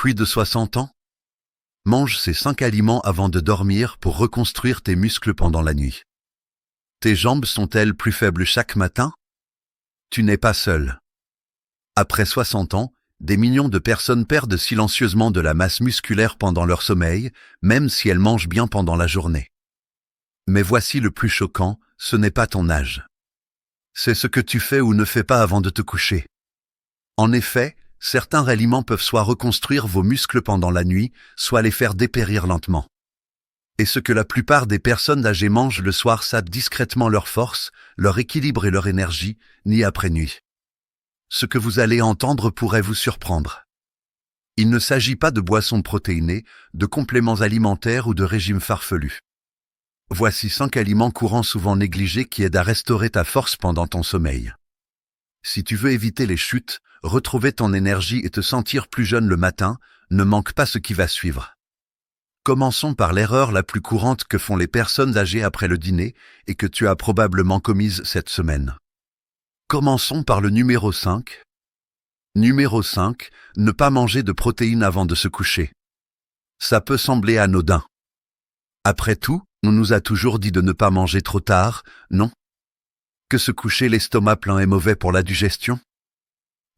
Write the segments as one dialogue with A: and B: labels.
A: plus de 60 ans? Mange ces 5 aliments avant de dormir pour reconstruire tes muscles pendant la nuit. Tes jambes sont-elles plus faibles chaque matin? Tu n'es pas seul. Après 60 ans, des millions de personnes perdent silencieusement de la masse musculaire pendant leur sommeil, même si elles mangent bien pendant la journée. Mais voici le plus choquant, ce n'est pas ton âge. C'est ce que tu fais ou ne fais pas avant de te coucher. En effet, certains aliments peuvent soit reconstruire vos muscles pendant la nuit, soit les faire dépérir lentement. Et ce que la plupart des personnes âgées mangent le soir sape discrètement leur force, leur équilibre et leur énergie, nuit après nuit. Ce que vous allez entendre pourrait vous surprendre. Il ne s'agit pas de boissons protéinées, de compléments alimentaires ou de régimes farfelus. Voici 5 aliments courants souvent négligés qui aident à restaurer ta force pendant ton sommeil. Si tu veux éviter les chutes, retrouver ton énergie et te sentir plus jeune le matin, ne manque pas ce qui va suivre. Commençons par l'erreur la plus courante que font les personnes âgées après le dîner et que tu as probablement commise cette semaine. Commençons par le numéro 5. Numéro 5, ne pas manger de protéines avant de se coucher. Ça peut sembler anodin. Après tout, on nous a toujours dit de ne pas manger trop tard, non? Que se coucher l'estomac plein est mauvais pour la digestion?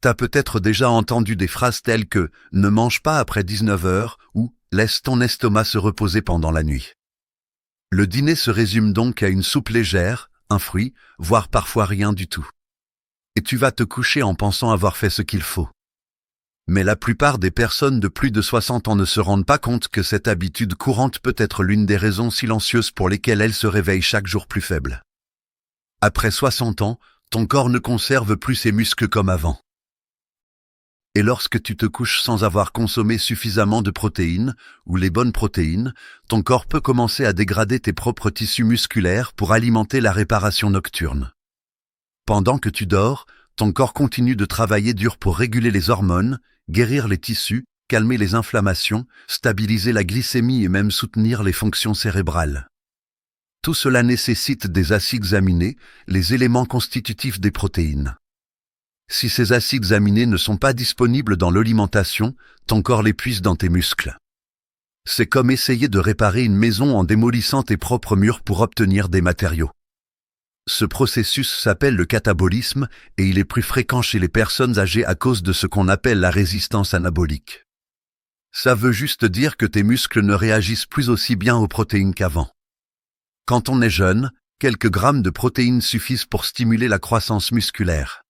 A: T'as peut-être déjà entendu des phrases telles que « ne mange pas après 19 heures » ou « laisse ton estomac se reposer pendant la nuit ». Le dîner se résume donc à une soupe légère, un fruit, voire parfois rien du tout. Et tu vas te coucher en pensant avoir fait ce qu'il faut. Mais la plupart des personnes de plus de 60 ans ne se rendent pas compte que cette habitude courante peut être l'une des raisons silencieuses pour lesquelles elles se réveillent chaque jour plus faibles. Après 60 ans, ton corps ne conserve plus ses muscles comme avant. Et lorsque tu te couches sans avoir consommé suffisamment de protéines, ou les bonnes protéines, ton corps peut commencer à dégrader tes propres tissus musculaires pour alimenter la réparation nocturne. Pendant que tu dors, ton corps continue de travailler dur pour réguler les hormones, guérir les tissus, calmer les inflammations, stabiliser la glycémie et même soutenir les fonctions cérébrales. Tout cela nécessite des acides aminés, les éléments constitutifs des protéines. Si ces acides aminés ne sont pas disponibles dans l'alimentation, ton corps les puise dans tes muscles. C'est comme essayer de réparer une maison en démolissant tes propres murs pour obtenir des matériaux. Ce processus s'appelle le catabolisme et il est plus fréquent chez les personnes âgées à cause de ce qu'on appelle la résistance anabolique. Ça veut juste dire que tes muscles ne réagissent plus aussi bien aux protéines qu'avant. Quand on est jeune, quelques grammes de protéines suffisent pour stimuler la croissance musculaire.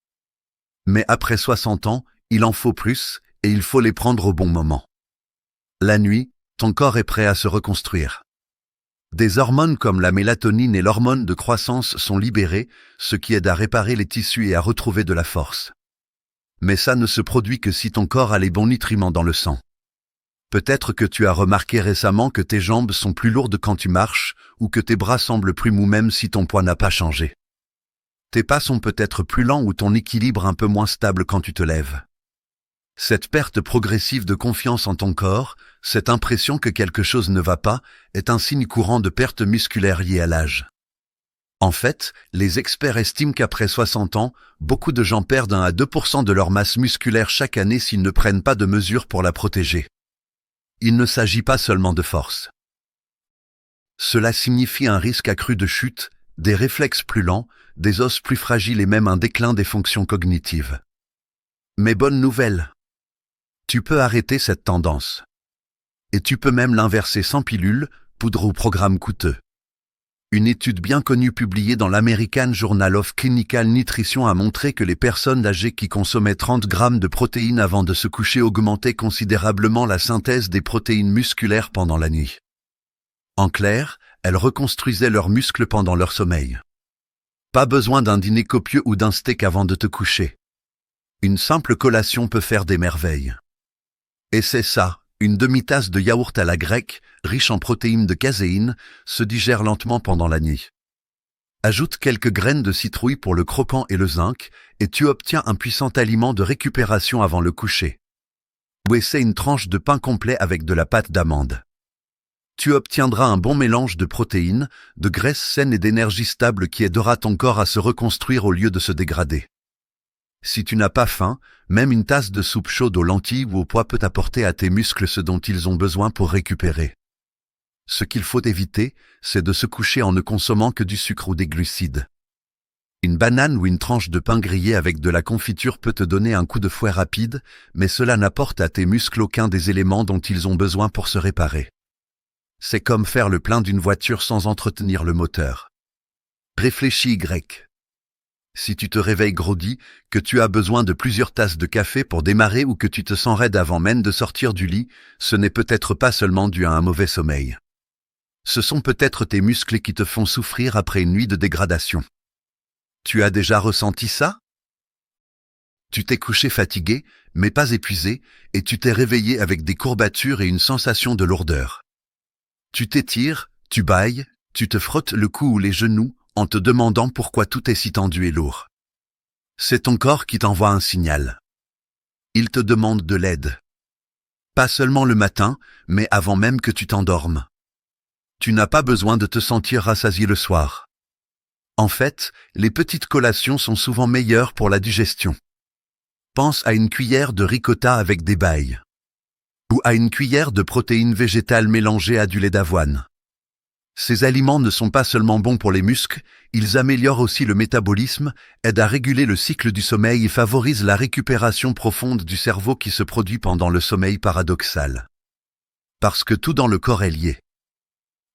A: Mais après 60 ans, il en faut plus et il faut les prendre au bon moment. La nuit, ton corps est prêt à se reconstruire. Des hormones comme la mélatonine et l'hormone de croissance sont libérées, ce qui aide à réparer les tissus et à retrouver de la force. Mais ça ne se produit que si ton corps a les bons nutriments dans le sang. Peut-être que tu as remarqué récemment que tes jambes sont plus lourdes quand tu marches, ou que tes bras semblent plus mous même si ton poids n'a pas changé. Tes pas sont peut-être plus lents ou ton équilibre un peu moins stable quand tu te lèves. Cette perte progressive de confiance en ton corps, cette impression que quelque chose ne va pas, est un signe courant de perte musculaire liée à l'âge. En fait, les experts estiment qu'après 60 ans, beaucoup de gens perdent 1 à 2% de leur masse musculaire chaque année s'ils ne prennent pas de mesures pour la protéger. Il ne s'agit pas seulement de force. Cela signifie un risque accru de chute, des réflexes plus lents, des os plus fragiles et même un déclin des fonctions cognitives. Mais bonne nouvelle! Tu peux arrêter cette tendance. Et tu peux même l'inverser sans pilule, poudre ou programme coûteux. Une étude bien connue publiée dans l'American Journal of Clinical Nutrition a montré que les personnes âgées qui consommaient 30 grammes de protéines avant de se coucher augmentaient considérablement la synthèse des protéines musculaires pendant la nuit. En clair, elles reconstruisaient leurs muscles pendant leur sommeil. Pas besoin d'un dîner copieux ou d'un steak avant de te coucher. Une simple collation peut faire des merveilles. Et c'est ça, une demi-tasse de yaourt à la grecque, riche en protéines de caséine, se digère lentement pendant la nuit. Ajoute quelques graines de citrouille pour le croquant et le zinc, et tu obtiens un puissant aliment de récupération avant le coucher. Ou essaie une tranche de pain complet avec de la pâte d'amande. Tu obtiendras un bon mélange de protéines, de graisses saines et d'énergie stable qui aidera ton corps à se reconstruire au lieu de se dégrader. Si tu n'as pas faim, même une tasse de soupe chaude aux lentilles ou au pois peut apporter à tes muscles ce dont ils ont besoin pour récupérer. Ce qu'il faut éviter, c'est de se coucher en ne consommant que du sucre ou des glucides. Une banane ou une tranche de pain grillé avec de la confiture peut te donner un coup de fouet rapide, mais cela n'apporte à tes muscles aucun des éléments dont ils ont besoin pour se réparer. C'est comme faire le plein d'une voiture sans entretenir le moteur. Réfléchis Y. Si tu te réveilles groggy, que tu as besoin de plusieurs tasses de café pour démarrer ou que tu te sens raide avant même de sortir du lit, ce n'est peut-être pas seulement dû à un mauvais sommeil. Ce sont peut-être tes muscles qui te font souffrir après une nuit de dégradation. Tu as déjà ressenti ça? Tu t'es couché fatigué, mais pas épuisé, et tu t'es réveillé avec des courbatures et une sensation de lourdeur. Tu t'étires, tu bâilles, tu te frottes le cou ou les genoux, en te demandant pourquoi tout est si tendu et lourd. C'est ton corps qui t'envoie un signal. Il te demande de l'aide. Pas seulement le matin, mais avant même que tu t'endormes. Tu n'as pas besoin de te sentir rassasié le soir. En fait, les petites collations sont souvent meilleures pour la digestion. Pense à une cuillère de ricotta avec des bailles. Ou à une cuillère de protéines végétales mélangées à du lait d'avoine. Ces aliments ne sont pas seulement bons pour les muscles, ils améliorent aussi le métabolisme, aident à réguler le cycle du sommeil et favorisent la récupération profonde du cerveau qui se produit pendant le sommeil paradoxal. Parce que tout dans le corps est lié.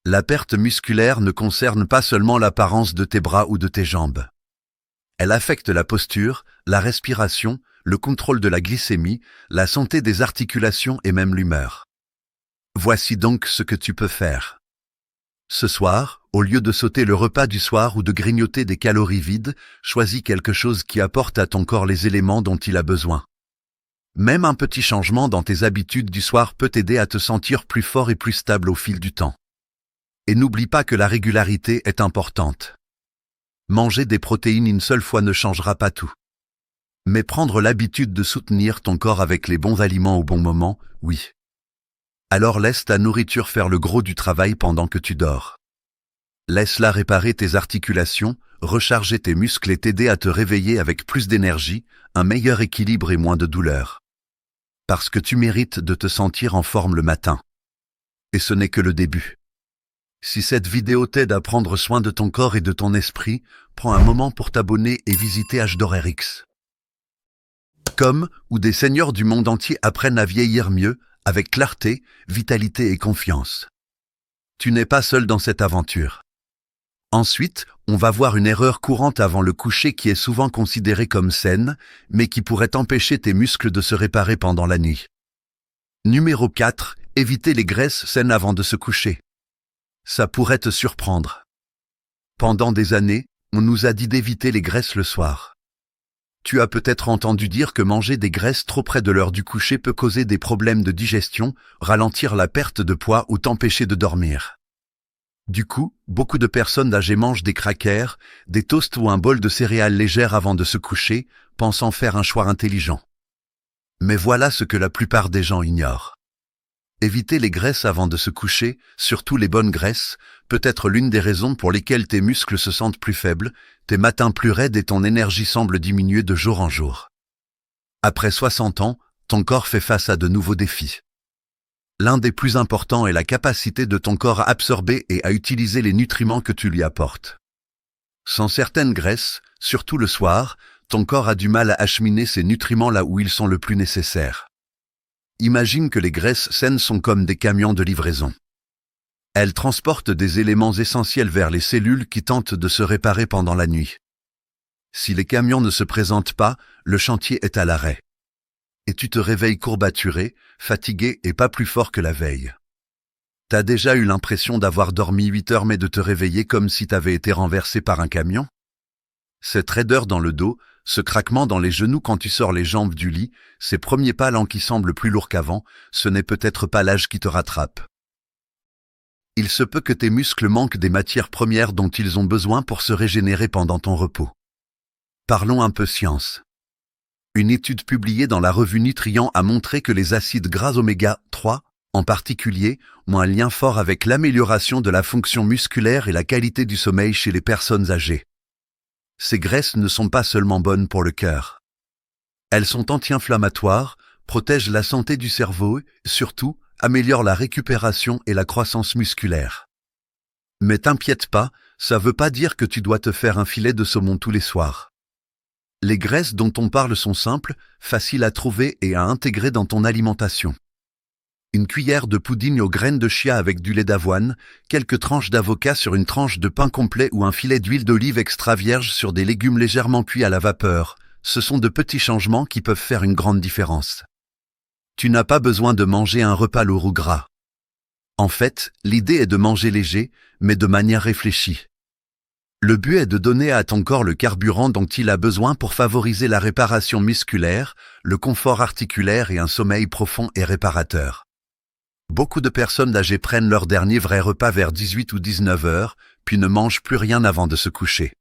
A: La perte musculaire ne concerne pas seulement l'apparence de tes bras ou de tes jambes. Elle affecte la posture, la respiration, le contrôle de la glycémie, la santé des articulations et même l'humeur. Voici donc ce que tu peux faire. Ce soir, au lieu de sauter le repas du soir ou de grignoter des calories vides, choisis quelque chose qui apporte à ton corps les éléments dont il a besoin. Même un petit changement dans tes habitudes du soir peut t'aider à te sentir plus fort et plus stable au fil du temps. Et n'oublie pas que la régularité est importante. Manger des protéines une seule fois ne changera pas tout. Mais prendre l'habitude de soutenir ton corps avec les bons aliments au bon moment, oui. Alors laisse ta nourriture faire le gros du travail pendant que tu dors. Laisse-la réparer tes articulations, recharger tes muscles et t'aider à te réveiller avec plus d'énergie, un meilleur équilibre et moins de douleur. Parce que tu mérites de te sentir en forme le matin. Et ce n'est que le début. Si cette vidéo t'aide à prendre soin de ton corps et de ton esprit, prends un moment pour t'abonner et visiter h-x.com, où des seigneurs du monde entier apprennent à vieillir mieux, avec clarté, vitalité et confiance. Tu n'es pas seul dans cette aventure. Ensuite, on va voir une erreur courante avant le coucher qui est souvent considérée comme saine, mais qui pourrait empêcher tes muscles de se réparer pendant la nuit. Numéro 4. Éviter les graisses saines avant de se coucher. Ça pourrait te surprendre. Pendant des années, on nous a dit d'éviter les graisses le soir. Tu as peut-être entendu dire que manger des graisses trop près de l'heure du coucher peut causer des problèmes de digestion, ralentir la perte de poids ou t'empêcher de dormir. Du coup, beaucoup de personnes âgées mangent des crackers, des toasts ou un bol de céréales légères avant de se coucher, pensant faire un choix intelligent. Mais voilà ce que la plupart des gens ignorent. Éviter les graisses avant de se coucher, surtout les bonnes graisses, peut être l'une des raisons pour lesquelles tes muscles se sentent plus faibles, tes matins plus raides et ton énergie semble diminuer de jour en jour. Après 60 ans, ton corps fait face à de nouveaux défis. L'un des plus importants est la capacité de ton corps à absorber et à utiliser les nutriments que tu lui apportes. Sans certaines graisses, surtout le soir, ton corps a du mal à acheminer ces nutriments là où ils sont le plus nécessaires. Imagine que les graisses saines sont comme des camions de livraison. Elles transportent des éléments essentiels vers les cellules qui tentent de se réparer pendant la nuit. Si les camions ne se présentent pas, le chantier est à l'arrêt. Et tu te réveilles courbaturé, fatigué et pas plus fort que la veille. T'as déjà eu l'impression d'avoir dormi 8 heures mais de te réveiller comme si t'avais été renversé par un camion? Cette raideur dans le dos, ce craquement dans les genoux quand tu sors les jambes du lit, ces premiers pas lents qui semblent plus lourds qu'avant, ce n'est peut-être pas l'âge qui te rattrape. Il se peut que tes muscles manquent des matières premières dont ils ont besoin pour se régénérer pendant ton repos. Parlons un peu science. Une étude publiée dans la revue Nutrient a montré que les acides gras oméga 3, en particulier, ont un lien fort avec l'amélioration de la fonction musculaire et la qualité du sommeil chez les personnes âgées. Ces graisses ne sont pas seulement bonnes pour le cœur. Elles sont anti-inflammatoires, protègent la santé du cerveau et, surtout, améliorent la récupération et la croissance musculaire. Mais t'inquiète pas, ça veut pas dire que tu dois te faire un filet de saumon tous les soirs. Les graisses dont on parle sont simples, faciles à trouver et à intégrer dans ton alimentation. Une cuillère de pudding aux graines de chia avec du lait d'avoine, quelques tranches d'avocat sur une tranche de pain complet ou un filet d'huile d'olive extra vierge sur des légumes légèrement cuits à la vapeur. Ce sont de petits changements qui peuvent faire une grande différence. Tu n'as pas besoin de manger un repas lourd ou gras. En fait, l'idée est de manger léger, mais de manière réfléchie. Le but est de donner à ton corps le carburant dont il a besoin pour favoriser la réparation musculaire, le confort articulaire et un sommeil profond et réparateur. Beaucoup de personnes âgées prennent leur dernier vrai repas vers 18 ou 19 heures, puis ne mangent plus rien avant de se coucher.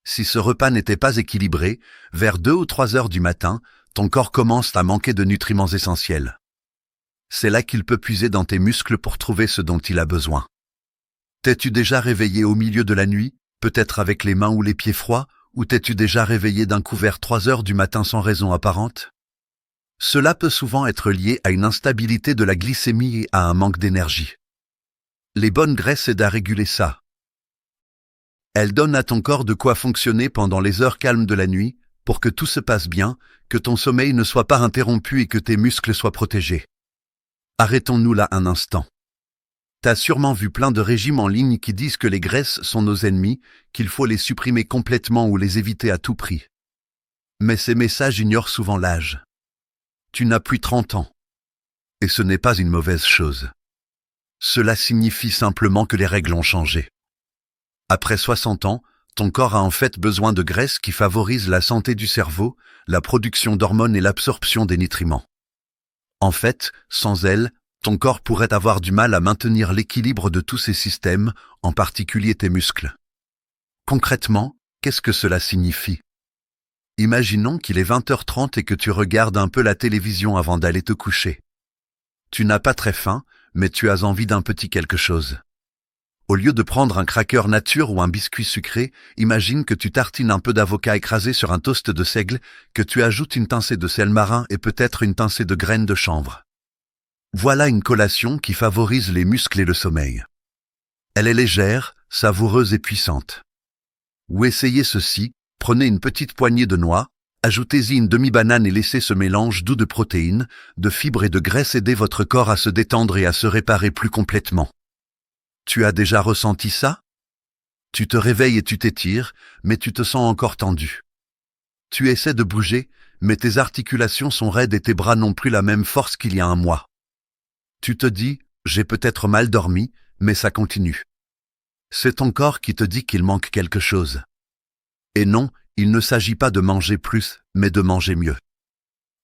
A: Si ce repas n'était pas équilibré, vers 2 ou 3 heures du matin, ton corps commence à manquer de nutriments essentiels. C'est là qu'il peut puiser dans tes muscles pour trouver ce dont il a besoin. T'es-tu déjà réveillé au milieu de la nuit, peut-être avec les mains ou les pieds froids, ou t'es-tu déjà réveillé d'un coup vers 3 heures du matin sans raison apparente? Cela peut souvent être lié à une instabilité de la glycémie et à un manque d'énergie. Les bonnes graisses aident à réguler ça. Elles donnent à ton corps de quoi fonctionner pendant les heures calmes de la nuit, pour que tout se passe bien, que ton sommeil ne soit pas interrompu et que tes muscles soient protégés. Arrêtons-nous là un instant. T'as sûrement vu plein de régimes en ligne qui disent que les graisses sont nos ennemis, qu'il faut les supprimer complètement ou les éviter à tout prix. Mais ces messages ignorent souvent l'âge. Tu n'as plus 30 ans. Et ce n'est pas une mauvaise chose. Cela signifie simplement que les règles ont changé. Après 60 ans, ton corps a en fait besoin de graisses qui favorisent la santé du cerveau, la production d'hormones et l'absorption des nutriments. En fait, sans elles, ton corps pourrait avoir du mal à maintenir l'équilibre de tous ces systèmes, en particulier tes muscles. Concrètement, qu'est-ce que cela signifie? Imaginons qu'il est 20h30 et que tu regardes un peu la télévision avant d'aller te coucher. Tu n'as pas très faim, mais tu as envie d'un petit quelque chose. Au lieu de prendre un cracker nature ou un biscuit sucré, imagine que tu tartines un peu d'avocat écrasé sur un toast de seigle, que tu ajoutes une pincée de sel marin et peut-être une pincée de graines de chanvre. Voilà une collation qui favorise les muscles et le sommeil. Elle est légère, savoureuse et puissante. Ou essayez ceci, prenez une petite poignée de noix, ajoutez-y une demi-banane et laissez ce mélange doux de protéines, de fibres et de graisses aider votre corps à se détendre et à se réparer plus complètement. Tu as déjà ressenti ça? Tu te réveilles et tu t'étires, mais tu te sens encore tendu. Tu essaies de bouger, mais tes articulations sont raides et tes bras n'ont plus la même force qu'il y a un mois. Tu te dis, j'ai peut-être mal dormi, mais ça continue. C'est ton corps qui te dit qu'il manque quelque chose. Et non, il ne s'agit pas de manger plus, mais de manger mieux.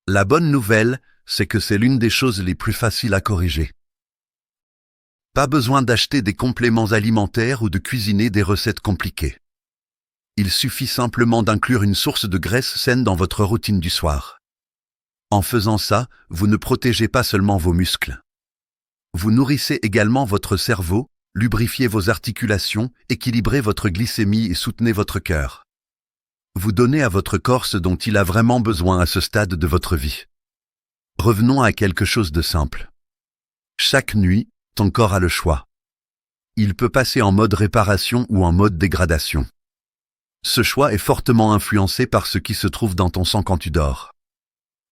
A: La bonne nouvelle, c'est que c'est l'une des choses les plus faciles à corriger. Pas besoin d'acheter des compléments alimentaires ou de cuisiner des recettes compliquées. Il suffit simplement d'inclure une source de graisse saine dans votre routine du soir. En faisant ça, vous ne protégez pas seulement vos muscles. Vous nourrissez également votre cerveau, lubrifiez vos articulations, équilibrez votre glycémie et soutenez votre cœur. Vous donnez à votre corps ce dont il a vraiment besoin à ce stade de votre vie. Revenons à quelque chose de simple. Chaque nuit, ton corps a le choix. Il peut passer en mode réparation ou en mode dégradation. Ce choix est fortement influencé par ce qui se trouve dans ton sang quand tu dors.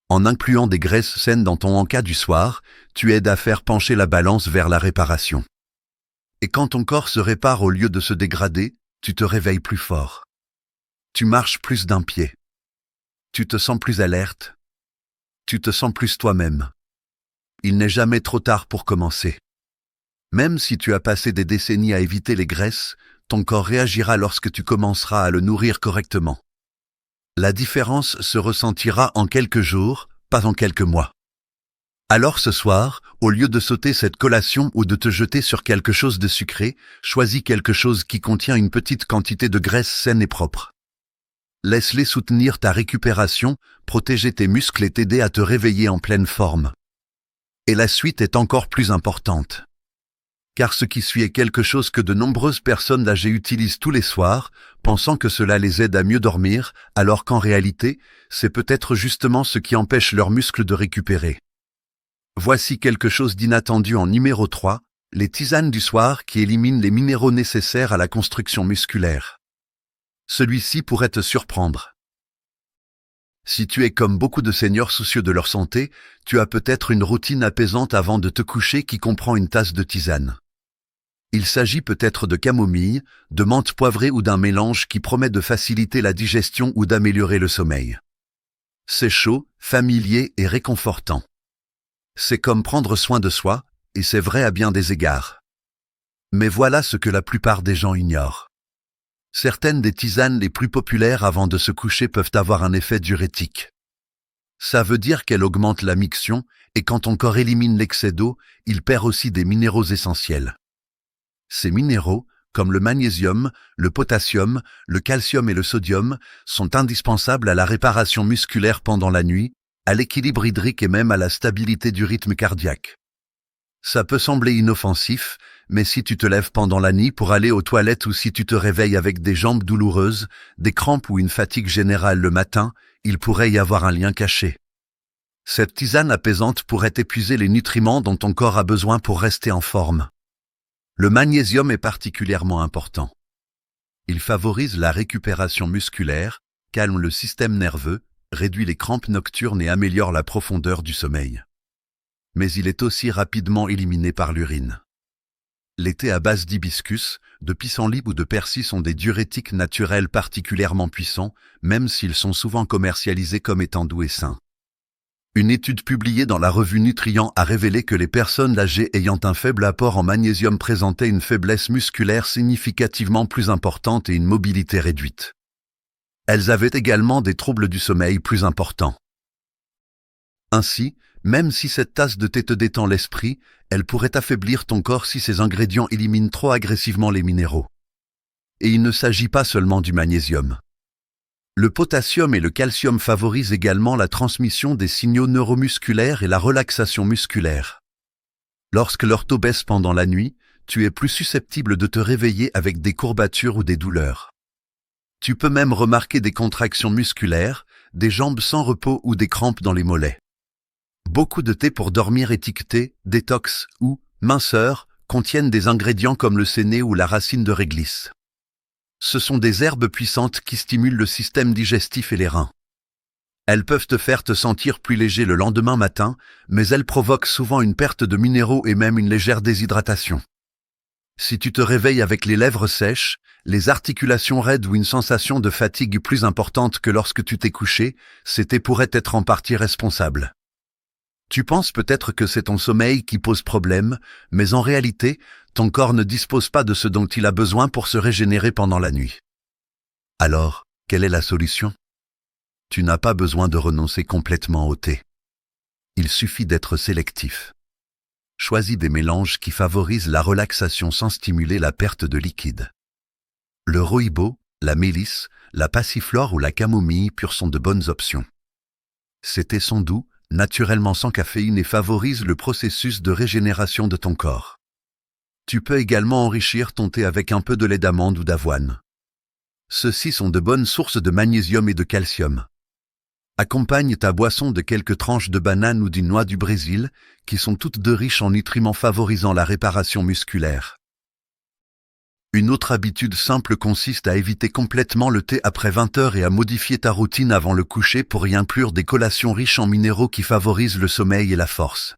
A: En incluant des graisses saines dans ton encas du soir, tu aides à faire pencher la balance vers la réparation. Et quand ton corps se répare au lieu de se dégrader, tu te réveilles plus fort. Tu marches plus d'un pied. Tu te sens plus alerte. Tu te sens plus toi-même. Il n'est jamais trop tard pour commencer. Même si tu as passé des décennies à éviter les graisses, ton corps réagira lorsque tu commenceras à le nourrir correctement. La différence se ressentira en quelques jours, pas en quelques mois. Alors ce soir, au lieu de sauter cette collation ou de te jeter sur quelque chose de sucré, choisis quelque chose qui contient une petite quantité de graisse saine et propre. Laisse-les soutenir ta récupération, protéger tes muscles et t'aider à te réveiller en pleine forme. Et la suite est encore plus importante. car ce qui suit est quelque chose que de nombreuses personnes âgées utilisent tous les soirs, pensant que cela les aide à mieux dormir, alors qu'en réalité, c'est peut-être justement ce qui empêche leurs muscles de récupérer. Voici quelque chose d'inattendu en numéro 3, les tisanes du soir qui éliminent les minéraux nécessaires à la construction musculaire. Celui-ci pourrait te surprendre. Si tu es comme beaucoup de seniors soucieux de leur santé, tu as peut-être une routine apaisante avant de te coucher qui comprend une tasse de tisane. Il s'agit peut-être de camomille, de menthe poivrée ou d'un mélange qui promet de faciliter la digestion ou d'améliorer le sommeil. C'est chaud, familier et réconfortant. C'est comme prendre soin de soi, et c'est vrai à bien des égards. Mais voilà ce que la plupart des gens ignorent. Certaines des tisanes les plus populaires avant de se coucher peuvent avoir un effet diurétique. Ça veut dire qu'elles augmentent la miction, et quand ton corps élimine l'excès d'eau, il perd aussi des minéraux essentiels. Ces minéraux, comme le magnésium, le potassium, le calcium et le sodium, sont indispensables à la réparation musculaire pendant la nuit, à l'équilibre hydrique et même à la stabilité du rythme cardiaque. Ça peut sembler inoffensif, mais si tu te lèves pendant la nuit pour aller aux toilettes ou si tu te réveilles avec des jambes douloureuses, des crampes ou une fatigue générale le matin, il pourrait y avoir un lien caché. Cette tisane apaisante pourrait épuiser les nutriments dont ton corps a besoin pour rester en forme. Le magnésium est particulièrement important. Il favorise la récupération musculaire, calme le système nerveux, réduit les crampes nocturnes et améliore la profondeur du sommeil. Mais il est aussi rapidement éliminé par l'urine. Les thés à base d'hibiscus, de pissenlit ou de persil sont des diurétiques naturels particulièrement puissants, même s'ils sont souvent commercialisés comme étant doux et sains. Une étude publiée dans la revue Nutrient a révélé que les personnes âgées ayant un faible apport en magnésium présentaient une faiblesse musculaire significativement plus importante et une mobilité réduite. Elles avaient également des troubles du sommeil plus importants. Ainsi, même si cette tasse de thé te détend l'esprit, elle pourrait affaiblir ton corps si ces ingrédients éliminent trop agressivement les minéraux. Et il ne s'agit pas seulement du magnésium. Le potassium et le calcium favorisent également la transmission des signaux neuromusculaires et la relaxation musculaire. Lorsque leur taux baisse pendant la nuit, tu es plus susceptible de te réveiller avec des courbatures ou des douleurs. Tu peux même remarquer des contractions musculaires, des jambes sans repos ou des crampes dans les mollets. Beaucoup de thés pour dormir étiquetés, détox ou minceur contiennent des ingrédients comme le séné ou la racine de réglisse. Ce sont des herbes puissantes qui stimulent le système digestif et les reins. Elles peuvent te faire te sentir plus léger le lendemain matin, mais elles provoquent souvent une perte de minéraux et même une légère déshydratation. Si tu te réveilles avec les lèvres sèches, les articulations raides ou une sensation de fatigue plus importante que lorsque tu t'es couché, ces thés pourraient être en partie responsables. Tu penses peut-être que c'est ton sommeil qui pose problème, mais en réalité, ton corps ne dispose pas de ce dont il a besoin pour se régénérer pendant la nuit. Alors, quelle est la solution? Tu n'as pas besoin de renoncer complètement au thé. Il suffit d'être sélectif. Choisis des mélanges qui favorisent la relaxation sans stimuler la perte de liquide. Le rooibos, la mélisse, la passiflore ou la camomille pure sont de bonnes options. Ces thés sont doux, naturellement sans caféine et favorisent le processus de régénération de ton corps. Tu peux également enrichir ton thé avec un peu de lait d'amande ou d'avoine. Ceux-ci sont de bonnes sources de magnésium et de calcium. Accompagne ta boisson de quelques tranches de banane ou d'une noix du Brésil, qui sont toutes deux riches en nutriments favorisant la réparation musculaire. Une autre habitude simple consiste à éviter complètement le thé après 20 heures et à modifier ta routine avant le coucher pour y inclure des collations riches en minéraux qui favorisent le sommeil et la force.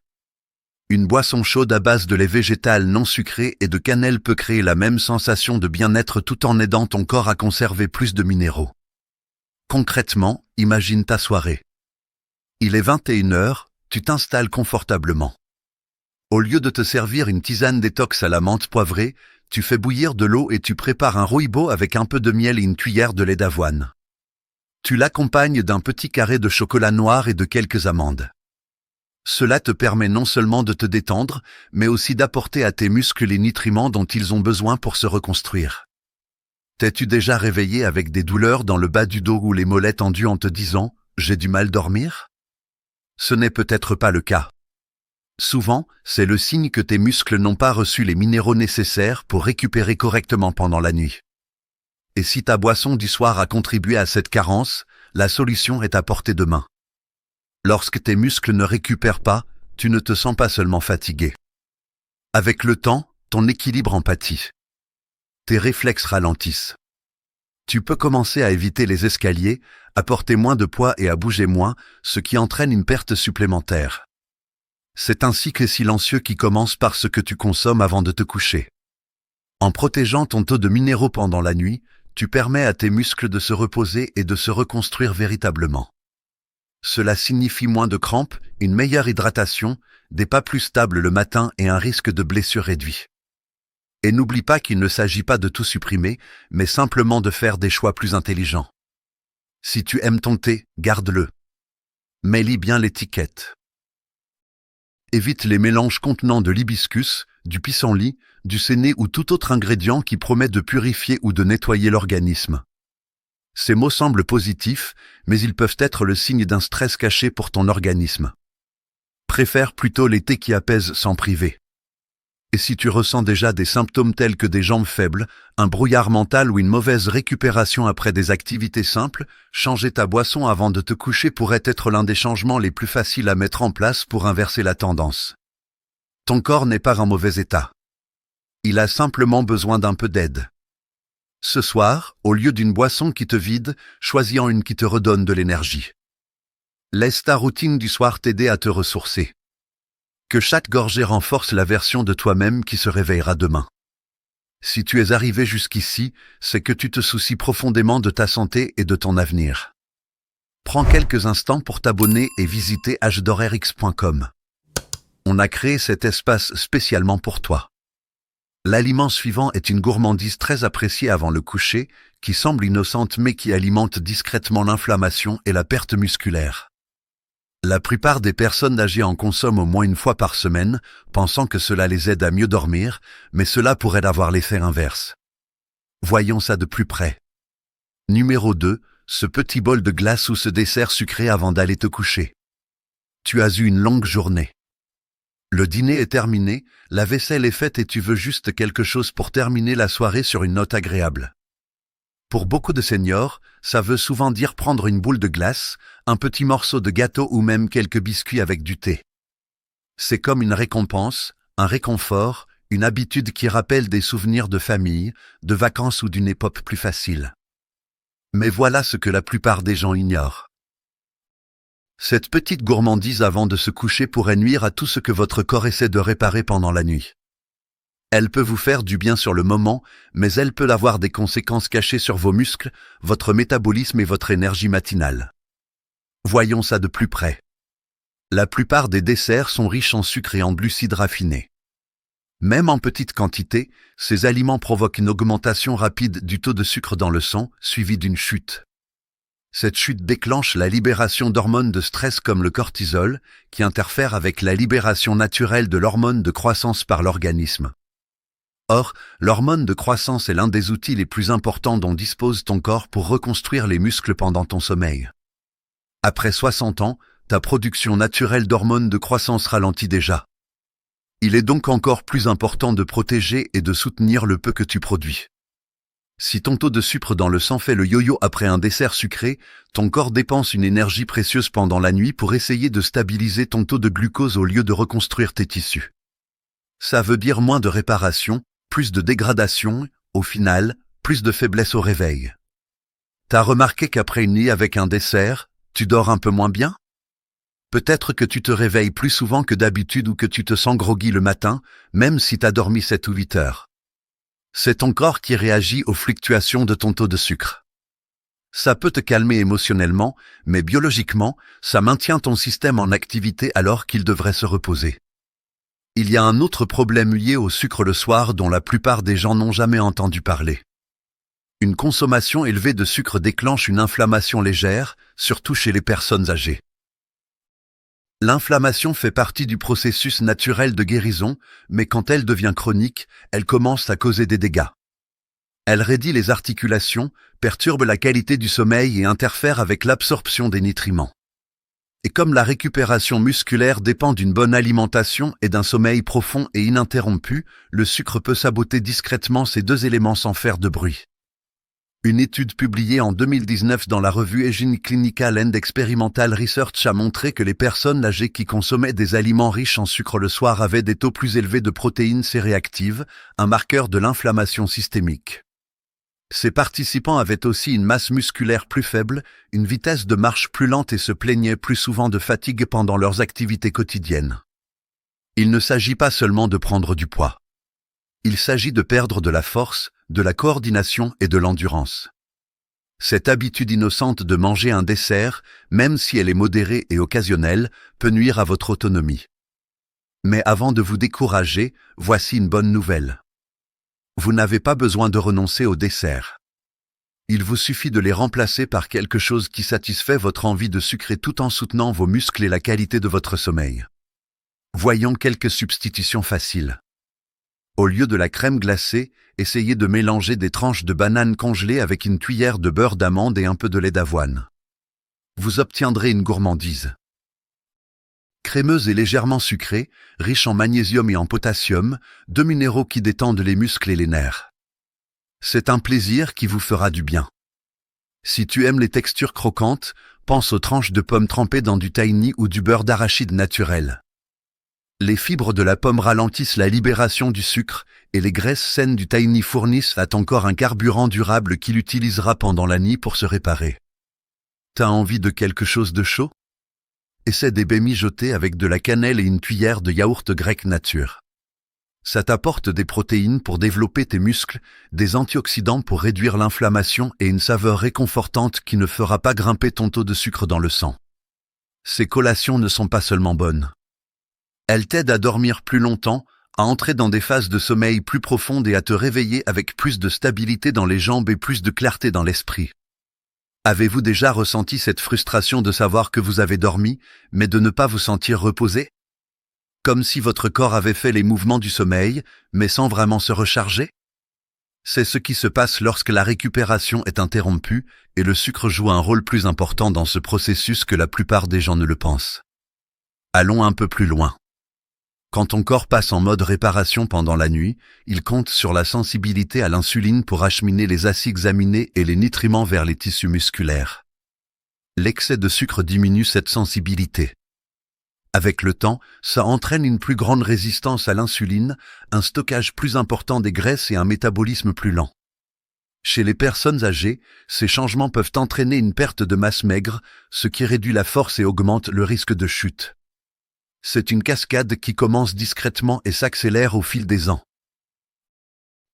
A: Une boisson chaude à base de lait végétal non sucré et de cannelle peut créer la même sensation de bien-être tout en aidant ton corps à conserver plus de minéraux. Concrètement, imagine ta soirée. Il est 21h, tu t'installes confortablement. Au lieu de te servir une tisane détox à la menthe poivrée, tu fais bouillir de l'eau et tu prépares un rooibos avec un peu de miel et une cuillère de lait d'avoine. Tu l'accompagnes d'un petit carré de chocolat noir et de quelques amandes. Cela te permet non seulement de te détendre, mais aussi d'apporter à tes muscles les nutriments dont ils ont besoin pour se reconstruire. T'es-tu déjà réveillé avec des douleurs dans le bas du dos ou les mollets tendus en te disant « j'ai du mal dormir » Ce n'est peut-être pas le cas. Souvent, c'est le signe que tes muscles n'ont pas reçu les minéraux nécessaires pour récupérer correctement pendant la nuit. Et si ta boisson du soir a contribué à cette carence, la solution est à portée de main. Lorsque tes muscles ne récupèrent pas, tu ne te sens pas seulement fatigué. Avec le temps, ton équilibre en pâtit. Tes réflexes ralentissent. Tu peux commencer à éviter les escaliers, à porter moins de poids et à bouger moins, ce qui entraîne une perte supplémentaire. C'est un cycle silencieux qui commence par ce que tu consommes avant de te coucher. En protégeant ton taux de minéraux pendant la nuit, tu permets à tes muscles de se reposer et de se reconstruire véritablement. Cela signifie moins de crampes, une meilleure hydratation, des pas plus stables le matin et un risque de blessure réduit. Et n'oublie pas qu'il ne s'agit pas de tout supprimer, mais simplement de faire des choix plus intelligents. Si tu aimes ton thé, garde-le. Mais lis bien l'étiquette. Évite les mélanges contenant de l'hibiscus, du pissenlit, du séné ou tout autre ingrédient qui promet de purifier ou de nettoyer l'organisme. Ces mots semblent positifs, mais ils peuvent être le signe d'un stress caché pour ton organisme. Préfère plutôt les thés qui apaisent sans priver. Et si tu ressens déjà des symptômes tels que des jambes faibles, un brouillard mental ou une mauvaise récupération après des activités simples, changer ta boisson avant de te coucher pourrait être l'un des changements les plus faciles à mettre en place pour inverser la tendance. Ton corps n'est pas en mauvais état. Il a simplement besoin d'un peu d'aide. Ce soir, au lieu d'une boisson qui te vide, choisis-en une qui te redonne de l'énergie. Laisse ta routine du soir t'aider à te ressourcer. Que chaque gorgée renforce la version de toi-même qui se réveillera demain. Si tu es arrivé jusqu'ici, c'est que tu te soucies profondément de ta santé et de ton avenir. Prends quelques instants pour t'abonner et visiter hdorrx.com. On a créé cet espace spécialement pour toi. L'aliment suivant est une gourmandise très appréciée avant le coucher, qui semble innocente mais qui alimente discrètement l'inflammation et la perte musculaire. La plupart des personnes âgées en consomment au moins une fois par semaine, pensant que cela les aide à mieux dormir, mais cela pourrait avoir l'effet inverse. Voyons ça de plus près. Numéro 2, ce petit bol de glace ou ce dessert sucré avant d'aller te coucher. Tu as eu une longue journée. Le dîner est terminé, la vaisselle est faite et tu veux juste quelque chose pour terminer la soirée sur une note agréable. Pour beaucoup de seniors, ça veut souvent dire prendre une boule de glace, un petit morceau de gâteau ou même quelques biscuits avec du thé. C'est comme une récompense, un réconfort, une habitude qui rappelle des souvenirs de famille, de vacances ou d'une époque plus facile. Mais voilà ce que la plupart des gens ignorent. Cette petite gourmandise avant de se coucher pourrait nuire à tout ce que votre corps essaie de réparer pendant la nuit. Elle peut vous faire du bien sur le moment, mais elle peut avoir des conséquences cachées sur vos muscles, votre métabolisme et votre énergie matinale. Voyons ça de plus près. La plupart des desserts sont riches en sucre et en glucides raffinés. Même en petite quantité, ces aliments provoquent une augmentation rapide du taux de sucre dans le sang, suivie d'une chute. Cette chute déclenche la libération d'hormones de stress comme le cortisol, qui interfèrent avec la libération naturelle de l'hormone de croissance par l'organisme. Or, l'hormone de croissance est l'un des outils les plus importants dont dispose ton corps pour reconstruire les muscles pendant ton sommeil. Après 60 ans, ta production naturelle d'hormones de croissance ralentit déjà. Il est donc encore plus important de protéger et de soutenir le peu que tu produis. Si ton taux de sucre dans le sang fait le yo-yo après un dessert sucré, ton corps dépense une énergie précieuse pendant la nuit pour essayer de stabiliser ton taux de glucose au lieu de reconstruire tes tissus. Ça veut dire moins de réparation, plus de dégradation, au final, plus de faiblesse au réveil. T'as remarqué qu'après une nuit avec un dessert, tu dors un peu moins bien? Peut-être que tu te réveilles plus souvent que d'habitude ou que tu te sens groggy le matin, même si t'as dormi 7 ou 8 heures. C'est ton corps qui réagit aux fluctuations de ton taux de sucre. Ça peut te calmer émotionnellement, mais biologiquement, ça maintient ton système en activité alors qu'il devrait se reposer. Il y a un autre problème lié au sucre le soir dont la plupart des gens n'ont jamais entendu parler. Une consommation élevée de sucre déclenche une inflammation légère, surtout chez les personnes âgées. L'inflammation fait partie du processus naturel de guérison, mais quand elle devient chronique, elle commence à causer des dégâts. Elle raidit les articulations, perturbe la qualité du sommeil et interfère avec l'absorption des nutriments. Et comme la récupération musculaire dépend d'une bonne alimentation et d'un sommeil profond et ininterrompu, le sucre peut saboter discrètement ces deux éléments sans faire de bruit. Une étude publiée en 2019 dans la revue Engine Clinical and Experimental Research a montré que les personnes âgées qui consommaient des aliments riches en sucre le soir avaient des taux plus élevés de protéines C-réactives, un marqueur de l'inflammation systémique. Ces participants avaient aussi une masse musculaire plus faible, une vitesse de marche plus lente et se plaignaient plus souvent de fatigue pendant leurs activités quotidiennes. Il ne s'agit pas seulement de prendre du poids. Il s'agit de perdre de la force, de la coordination et de l'endurance. Cette habitude innocente de manger un dessert, même si elle est modérée et occasionnelle, peut nuire à votre autonomie. Mais avant de vous décourager, voici une bonne nouvelle. Vous n'avez pas besoin de renoncer aux desserts. Il vous suffit de les remplacer par quelque chose qui satisfait votre envie de sucrer tout en soutenant vos muscles et la qualité de votre sommeil. Voyons quelques substitutions faciles. Au lieu de la crème glacée, essayez de mélanger des tranches de banane congelées avec une cuillère de beurre d'amande et un peu de lait d'avoine. Vous obtiendrez une gourmandise. Crémeuse et légèrement sucrée, riche en magnésium et en potassium, deux minéraux qui détendent les muscles et les nerfs. C'est un plaisir qui vous fera du bien. Si tu aimes les textures croquantes, pense aux tranches de pommes trempées dans du tahini ou du beurre d'arachide naturel. Les fibres de la pomme ralentissent la libération du sucre et les graisses saines du tahini fournissent à ton corps un carburant durable qu'il utilisera pendant la nuit pour se réparer. T'as envie de quelque chose de chaud? Essaie des baies mijotées avec de la cannelle et une cuillère de yaourt grec nature. Ça t'apporte des protéines pour développer tes muscles, des antioxydants pour réduire l'inflammation et une saveur réconfortante qui ne fera pas grimper ton taux de sucre dans le sang. Ces collations ne sont pas seulement bonnes. Elles t'aident à dormir plus longtemps, à entrer dans des phases de sommeil plus profondes et à te réveiller avec plus de stabilité dans les jambes et plus de clarté dans l'esprit. Avez-vous déjà ressenti cette frustration de savoir que vous avez dormi, mais de ne pas vous sentir reposé? Comme si votre corps avait fait les mouvements du sommeil, mais sans vraiment se recharger? C'est ce qui se passe lorsque la récupération est interrompue et le sucre joue un rôle plus important dans ce processus que la plupart des gens ne le pensent. Allons un peu plus loin. Quand ton corps passe en mode réparation pendant la nuit, il compte sur la sensibilité à l'insuline pour acheminer les acides aminés et les nutriments vers les tissus musculaires. L'excès de sucre diminue cette sensibilité. Avec le temps, ça entraîne une plus grande résistance à l'insuline, un stockage plus important des graisses et un métabolisme plus lent. Chez les personnes âgées, ces changements peuvent entraîner une perte de masse maigre, ce qui réduit la force et augmente le risque de chute. C'est une cascade qui commence discrètement et s'accélère au fil des ans.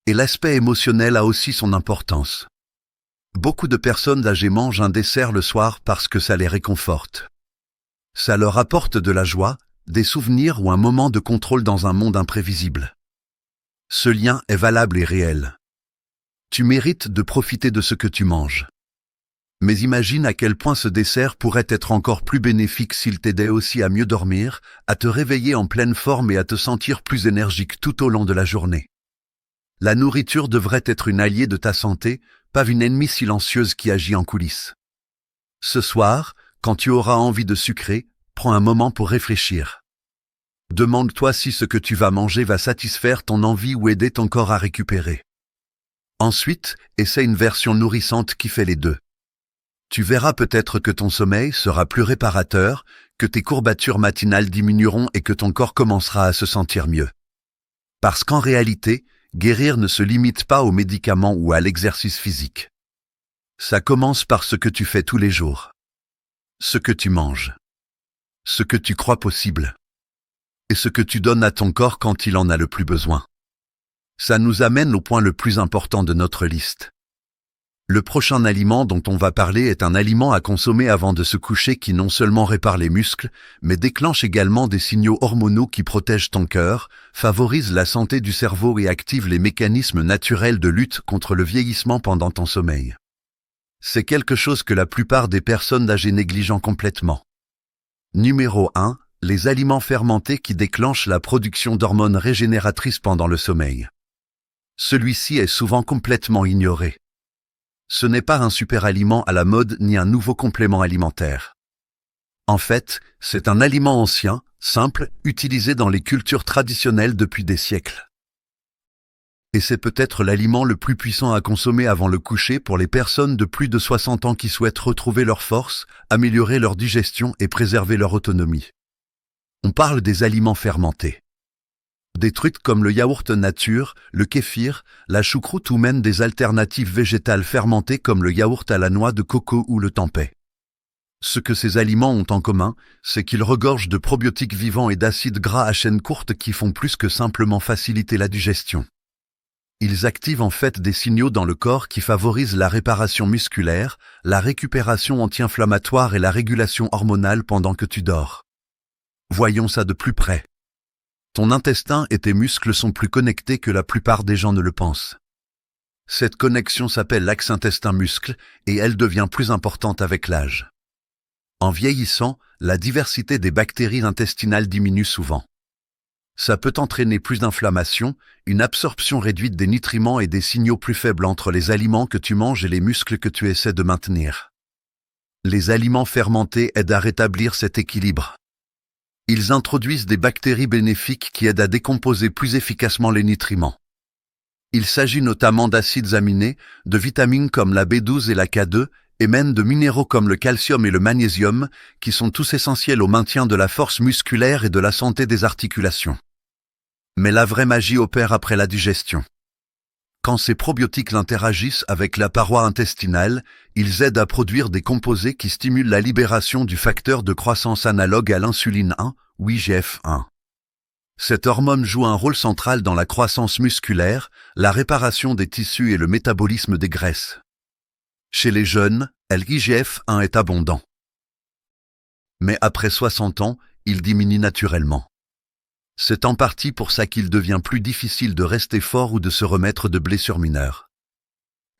A: Et l'aspect émotionnel a aussi son importance. Beaucoup de personnes âgées mangent un dessert le soir parce que ça les réconforte. Ça leur apporte de la joie, des souvenirs ou un moment de contrôle dans un monde imprévisible. Ce lien est valable et réel. Tu mérites de profiter de ce que tu manges. Mais imagine à quel point ce dessert pourrait être encore plus bénéfique s'il t'aidait aussi à mieux dormir, à te réveiller en pleine forme et à te sentir plus énergique tout au long de la journée. La nourriture devrait être une alliée de ta santé, pas une ennemie silencieuse qui agit en coulisses. Ce soir, quand tu auras envie de sucrer, prends un moment pour réfléchir. Demande-toi si ce que tu vas manger va satisfaire ton envie ou aider ton corps à récupérer. Ensuite, essaie une version nourrissante qui fait les deux. Tu verras peut-être que ton sommeil sera plus réparateur, que tes courbatures matinales diminueront et que ton corps commencera à se sentir mieux. Parce qu'en réalité, guérir ne se limite pas aux médicaments ou à l'exercice physique. Ça commence par ce que tu fais tous les jours. Ce que tu manges. Ce que tu crois possible. Et ce que tu donnes à ton corps quand il en a le plus besoin. Ça nous amène au point le plus important de notre liste. Le prochain aliment dont on va parler est un aliment à consommer avant de se coucher qui non seulement répare les muscles, mais déclenche également des signaux hormonaux qui protègent ton cœur, favorise la santé du cerveau et active les mécanismes naturels de lutte contre le vieillissement pendant ton sommeil. C'est quelque chose que la plupart des personnes âgées négligent complètement. Numéro 1. Les aliments fermentés qui déclenchent la production d'hormones régénératrices pendant le sommeil. Celui-ci est souvent complètement ignoré. Ce n'est pas un super aliment à la mode ni un nouveau complément alimentaire. En fait, c'est un aliment ancien, simple, utilisé dans les cultures traditionnelles depuis des siècles. Et c'est peut-être l'aliment le plus puissant à consommer avant le coucher pour les personnes de plus de 60 ans qui souhaitent retrouver leur force, améliorer leur digestion et préserver leur autonomie. On parle des aliments fermentés. Des trucs comme le yaourt nature, le kéfir, la choucroute ou même des alternatives végétales fermentées comme le yaourt à la noix de coco ou le tempeh. Ce que ces aliments ont en commun, c'est qu'ils regorgent de probiotiques vivants et d'acides gras à chaîne courte qui font plus que simplement faciliter la digestion. Ils activent en fait des signaux dans le corps qui favorisent la réparation musculaire, la récupération anti-inflammatoire et la régulation hormonale pendant que tu dors. Voyons ça de plus près. Ton intestin et tes muscles sont plus connectés que la plupart des gens ne le pensent. Cette connexion s'appelle l'axe intestin-muscle et elle devient plus importante avec l'âge. En vieillissant, la diversité des bactéries intestinales diminue souvent. Ça peut entraîner plus d'inflammation, une absorption réduite des nutriments et des signaux plus faibles entre les aliments que tu manges et les muscles que tu essaies de maintenir. Les aliments fermentés aident à rétablir cet équilibre. Ils introduisent des bactéries bénéfiques qui aident à décomposer plus efficacement les nutriments. Il s'agit notamment d'acides aminés, de vitamines comme la B12 et la K2, et même de minéraux comme le calcium et le magnésium, qui sont tous essentiels au maintien de la force musculaire et de la santé des articulations. Mais la vraie magie opère après la digestion. Quand ces probiotiques interagissent avec la paroi intestinale, ils aident à produire des composés qui stimulent la libération du facteur de croissance analogue à l'insuline 1, ou IGF-1. Cette hormone joue un rôle central dans la croissance musculaire, la réparation des tissus et le métabolisme des graisses. Chez les jeunes, l'IGF-1 est abondant. Mais après 60 ans, il diminue naturellement. C'est en partie pour ça qu'il devient plus difficile de rester fort ou de se remettre de blessures mineures.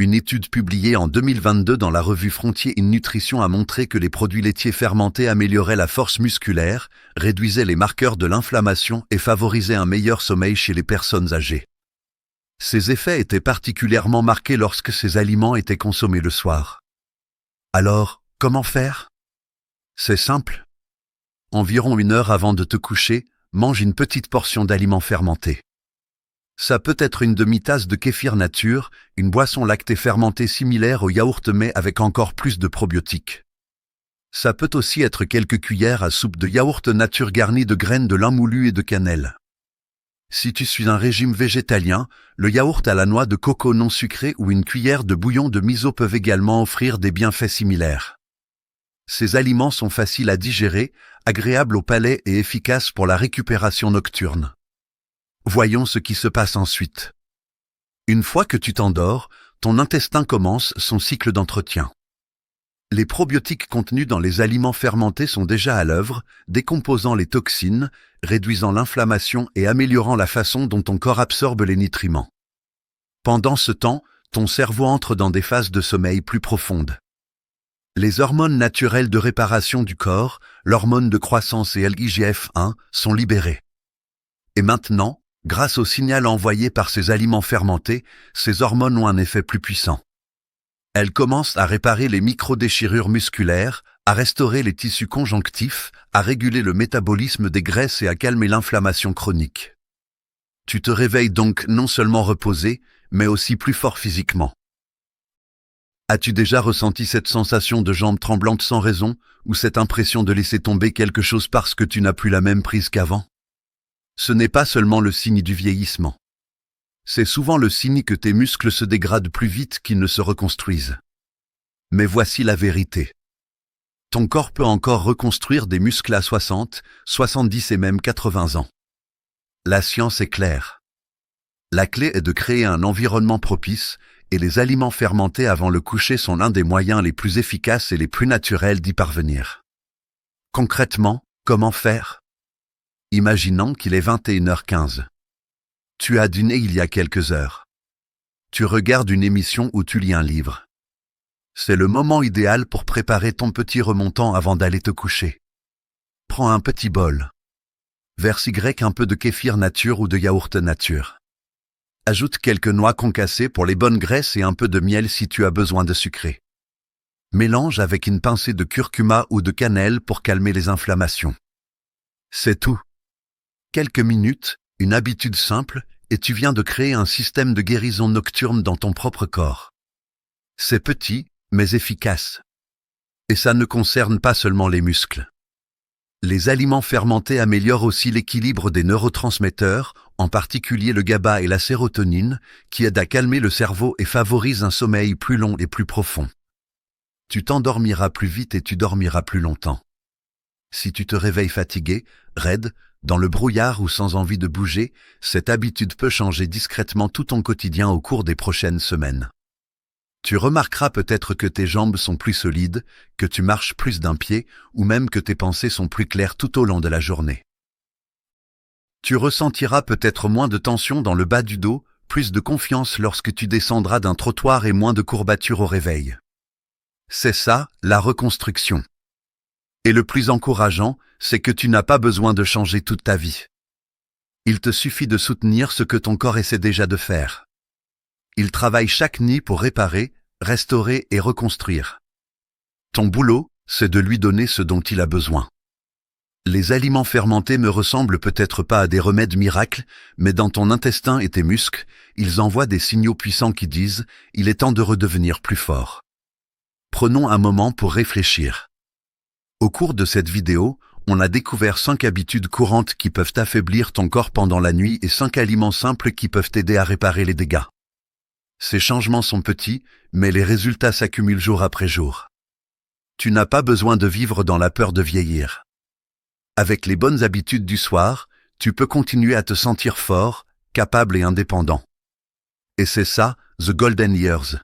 A: Une étude publiée en 2022 dans la revue Frontier in Nutrition a montré que les produits laitiers fermentés amélioraient la force musculaire, réduisaient les marqueurs de l'inflammation et favorisaient un meilleur sommeil chez les personnes âgées. Ces effets étaient particulièrement marqués lorsque ces aliments étaient consommés le soir. Alors, comment faire? C'est simple. Environ 1 heure avant de te coucher, mange une petite portion d'aliments fermentés. Ça peut être une demi-tasse de kéfir nature, une boisson lactée fermentée similaire au yaourt mais avec encore plus de probiotiques. Ça peut aussi être quelques cuillères à soupe de yaourt nature garnie de graines de lin moulu et de cannelle. Si tu suis un régime végétalien, le yaourt à la noix de coco non sucré ou une cuillère de bouillon de miso peuvent également offrir des bienfaits similaires. Ces aliments sont faciles à digérer, agréables au palais et efficaces pour la récupération nocturne. Voyons ce qui se passe ensuite. Une fois que tu t'endors, ton intestin commence son cycle d'entretien. Les probiotiques contenus dans les aliments fermentés sont déjà à l'œuvre, décomposant les toxines, réduisant l'inflammation et améliorant la façon dont ton corps absorbe les nutriments. Pendant ce temps, ton cerveau entre dans des phases de sommeil plus profondes. Les hormones naturelles de réparation du corps, l'hormone de croissance et l'IGF-1 sont libérées. Et maintenant, grâce au signal envoyé par ces aliments fermentés, ces hormones ont un effet plus puissant. Elles commencent à réparer les micro-déchirures musculaires, à restaurer les tissus conjonctifs, à réguler le métabolisme des graisses et à calmer l'inflammation chronique. Tu te réveilles donc non seulement reposé, mais aussi plus fort physiquement. As-tu déjà ressenti cette sensation de jambes tremblantes sans raison, ou cette impression de laisser tomber quelque chose parce que tu n'as plus la même prise qu'avant? Ce n'est pas seulement le signe du vieillissement. C'est souvent le signe que tes muscles se dégradent plus vite qu'ils ne se reconstruisent. Mais voici la vérité. Ton corps peut encore reconstruire des muscles à 60, 70 et même 80 ans. La science est claire. La clé est de créer un environnement propice, et les aliments fermentés avant le coucher sont l'un des moyens les plus efficaces et les plus naturels d'y parvenir. Concrètement, comment faire? Imaginons qu'il est 21h15. Tu as dîné il y a quelques heures. Tu regardes une émission ou tu lis un livre. C'est le moment idéal pour préparer ton petit remontant avant d'aller te coucher. Prends un petit bol. Verse un peu de kéfir nature ou de yaourt nature. Ajoute quelques noix concassées pour les bonnes graisses et un peu de miel si tu as besoin de sucré. Mélange avec une pincée de curcuma ou de cannelle pour calmer les inflammations. C'est tout. Quelques minutes, une habitude simple, et tu viens de créer un système de guérison nocturne dans ton propre corps. C'est petit, mais efficace. Et ça ne concerne pas seulement les muscles. Les aliments fermentés améliorent aussi l'équilibre des neurotransmetteurs, en particulier le GABA et la sérotonine, qui aident à calmer le cerveau et favorisent un sommeil plus long et plus profond. Tu t'endormiras plus vite et tu dormiras plus longtemps. Si tu te réveilles fatigué, raide, dans le brouillard ou sans envie de bouger, cette habitude peut changer discrètement tout ton quotidien au cours des prochaines semaines. Tu remarqueras peut-être que tes jambes sont plus solides, que tu marches plus d'un pied, ou même que tes pensées sont plus claires tout au long de la journée. Tu ressentiras peut-être moins de tension dans le bas du dos, plus de confiance lorsque tu descendras d'un trottoir et moins de courbatures au réveil. C'est ça, la reconstruction. Et le plus encourageant, c'est que tu n'as pas besoin de changer toute ta vie. Il te suffit de soutenir ce que ton corps essaie déjà de faire. Il travaille chaque nuit pour réparer, restaurer et reconstruire. Ton boulot, c'est de lui donner ce dont il a besoin. Les aliments fermentés ne ressemblent peut-être pas à des remèdes miracles, mais dans ton intestin et tes muscles, ils envoient des signaux puissants qui disent « il est temps de redevenir plus fort ». Prenons un moment pour réfléchir. Au cours de cette vidéo, on a découvert 5 habitudes courantes qui peuvent affaiblir ton corps pendant la nuit et 5 aliments simples qui peuvent t'aider à réparer les dégâts. Ces changements sont petits, mais les résultats s'accumulent jour après jour. Tu n'as pas besoin de vivre dans la peur de vieillir. Avec les bonnes habitudes du soir, tu peux continuer à te sentir fort, capable et indépendant. Et c'est ça, The Golden Years.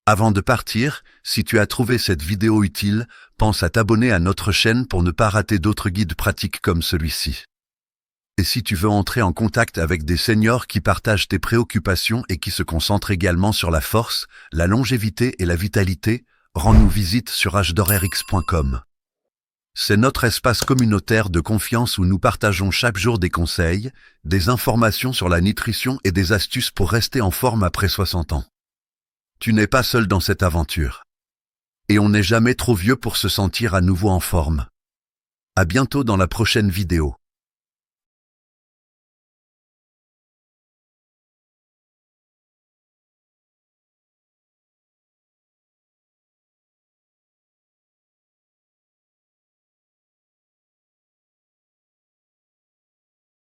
A: Avant de partir, si tu as trouvé cette vidéo utile, pense à t'abonner à notre chaîne pour ne pas rater d'autres guides pratiques comme celui-ci. Et si tu veux entrer en contact avec des seniors qui partagent tes préoccupations et qui se concentrent également sur la force, la longévité et la vitalité, rends-nous visite sur hdorrx.com. C'est notre espace communautaire de confiance où nous partageons chaque jour des conseils, des informations sur la nutrition et des astuces pour rester en forme après 60 ans. Tu n'es pas seul dans cette aventure. Et on n'est jamais trop vieux pour se sentir à nouveau en forme. À bientôt dans la prochaine vidéo.